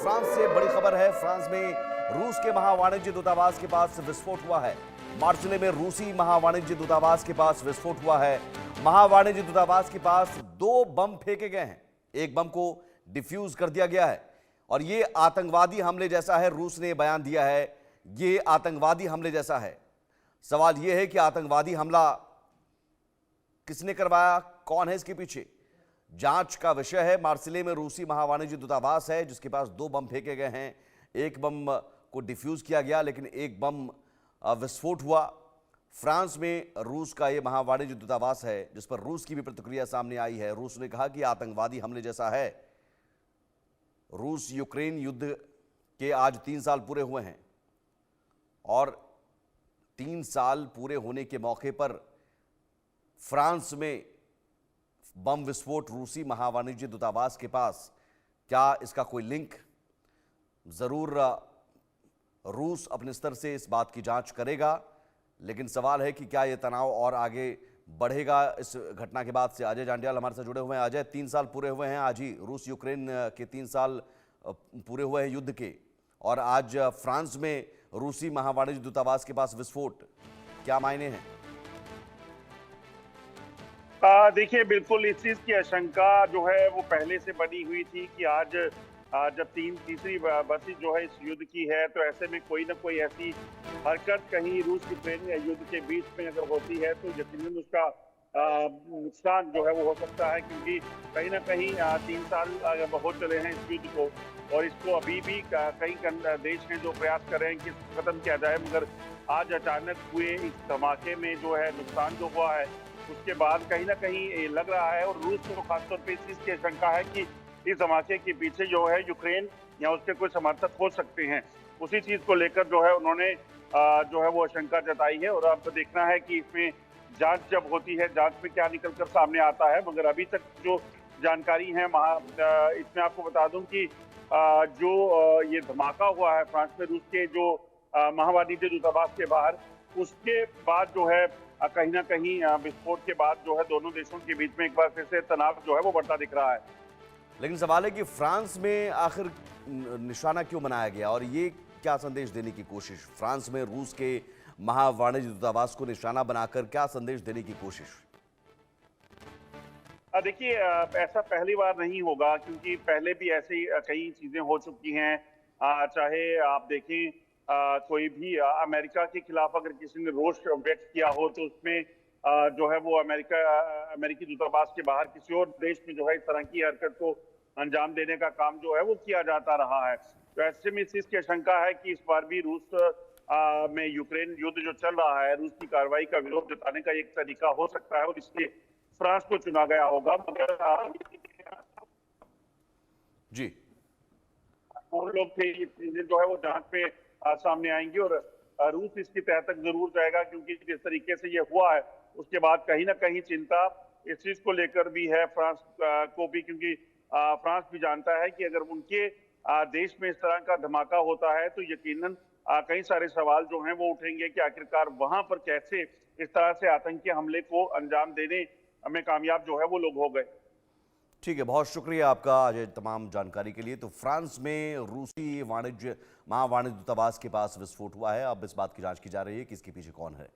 France से बड़ी खबर है। फ्रांस में रूस के महावाणिज्य दूतावास के पास विस्फोट हुआ है। मार्सिले में रूसी महावाणिज्य दूतावास के पास विस्फोट हुआ है। महावाणिज्य दूतावास के पास 2 बम फेंके गए हैं। एक बम को डिफ्यूज कर दिया गया है और यह आतंकवादी हमले जैसा है। रूस ने बयान दिया है यह आतंकवादी हमले जैसा है। सवाल यह है कि आतंकवादी हमला किसने करवाया, कौन है इसके पीछे, जांच का विषय है। मार्सिले में रूसी महावाणिज्य दूतावास है जिसके पास 2 बम फेंके गए हैं। एक बम को डिफ्यूज किया गया लेकिन एक बम विस्फोट हुआ। फ्रांस में रूस का यह महावाणिज्य दूतावास है जिस पर रूस की भी प्रतिक्रिया सामने आई है। रूस ने कहा कि आतंकवादी हमले जैसा है। रूस यूक्रेन युद्ध के आज 3 साल पूरे हुए हैं और 3 साल पूरे होने के मौके पर फ्रांस में बम विस्फोट रूसी महावाणिज्य दूतावास के पास, क्या इसका कोई लिंक? जरूर रूस अपने स्तर से इस बात की जांच करेगा, लेकिन सवाल है कि क्या यह तनाव और आगे बढ़ेगा इस घटना के बाद से। अजय जांडियाल हमारे साथ जुड़े हुए हैं। अजय, 3 साल पूरे हुए हैं आज ही, रूस यूक्रेन के 3 साल पूरे हुए हैं युद्ध के, और आज फ्रांस में रूसी महावाणिज्य दूतावास के पास विस्फोट, क्या मायने हैं? देखिए, बिल्कुल इस चीज की आशंका जो है वो पहले से बनी हुई थी कि आज जब तीसरी बरसी जो है इस युद्ध की है, तो ऐसे में कोई ना कोई ऐसी हरकत कहीं रूस यूक्रेन युद्ध के बीच में अगर होती है तो यकीनन उसका नुकसान जो है वो हो सकता है, क्योंकि कहीं ना कहीं 3 साल हो चले हैं इस युद्ध को और इसको अभी भी कई देश हैं जो प्रयास कर रहे हैं कि इसको खत्म किया जाए, मगर आज अचानक हुए इस धमाके में जो है नुकसान जो हुआ है उसके बाद कहीं ना कहीं लग रहा है, और रूस को खासतौर पर इस चीज की आशंका है कि इस धमाके के पीछे जो है यूक्रेन या उसके कोई समर्थक हो सकते हैं। उसी चीज को लेकर जो है उन्होंने जो है वो आशंका जताई है, और अब देखना है कि इसमें जांच जब होती है, जांच में क्या निकलकर सामने आता है। मगर अभी तक जो जानकारी है इसमें आपको बता दूं कि जो ये धमाका हुआ है फ्रांस में रूस के जो महावाणिज्य दूतावास के बाहर, उसके बाद जो है कहीं ना कहीं विस्फोट के बाद जो है दोनों देशों के बीच में एक बार फिर से तनाव जो है वो बढ़ता दिख रहा है। लेकिन सवाल है कि फ्रांस में आखिर निशाना क्यों बनाया गया और ये क्या संदेश देने की कोशिश? फ्रांस में रूस के महावाणिज्य दूतावास को निशाना बनाकर क्या संदेश देने की कोशिश? देखिए, ऐसा पहली बार नहीं होगा, क्योंकि पहले भी ऐसी कई चीजें हो चुकी हैं। चाहे आप देखें कोई भी अमेरिका के खिलाफ अगर किसी ने रोष व्यक्त किया हो तो उसमें जो है वो अमेरिकी दूतावास के बाहर किसी और देश में जो है इस तरह की हरकत को अंजाम देने का काम जो है वो किया जाता रहा है। तो ऐसे में इस चीज की आशंका है कि इस बार भी रूस में यूक्रेन युद्ध जो चल रहा है, रूस की कार्रवाई का विरोध जताने का एक तरीका हो सकता है और इसलिए फ्रांस को चुना गया होगा। मगर जी, और लोग थे, ये चीजें जो है वो जांच में सामने आएंगी और रूस इसकी तह तक जरूर जाएगा, क्योंकि जिस तरीके से ये हुआ है उसके बाद कहीं ना कहीं चिंता इस चीज को लेकर भी है फ्रांस को भी, क्योंकि फ्रांस भी जानता है कि अगर उनके देश में इस तरह का धमाका होता है तो यकीनन कई सारे सवाल जो हैं वो उठेंगे कि आखिरकार वहां पर कैसे इस तरह से आतंकी हमले को अंजाम देने में कामयाब जो है वो लोग हो गए। ठीक है, बहुत शुक्रिया आपका अजय तमाम जानकारी के लिए। तो फ्रांस में रूसी महावाणिज्य दूतावास के पास विस्फोट हुआ है। अब इस बात की जांच की जा रही है कि इसके पीछे कौन है।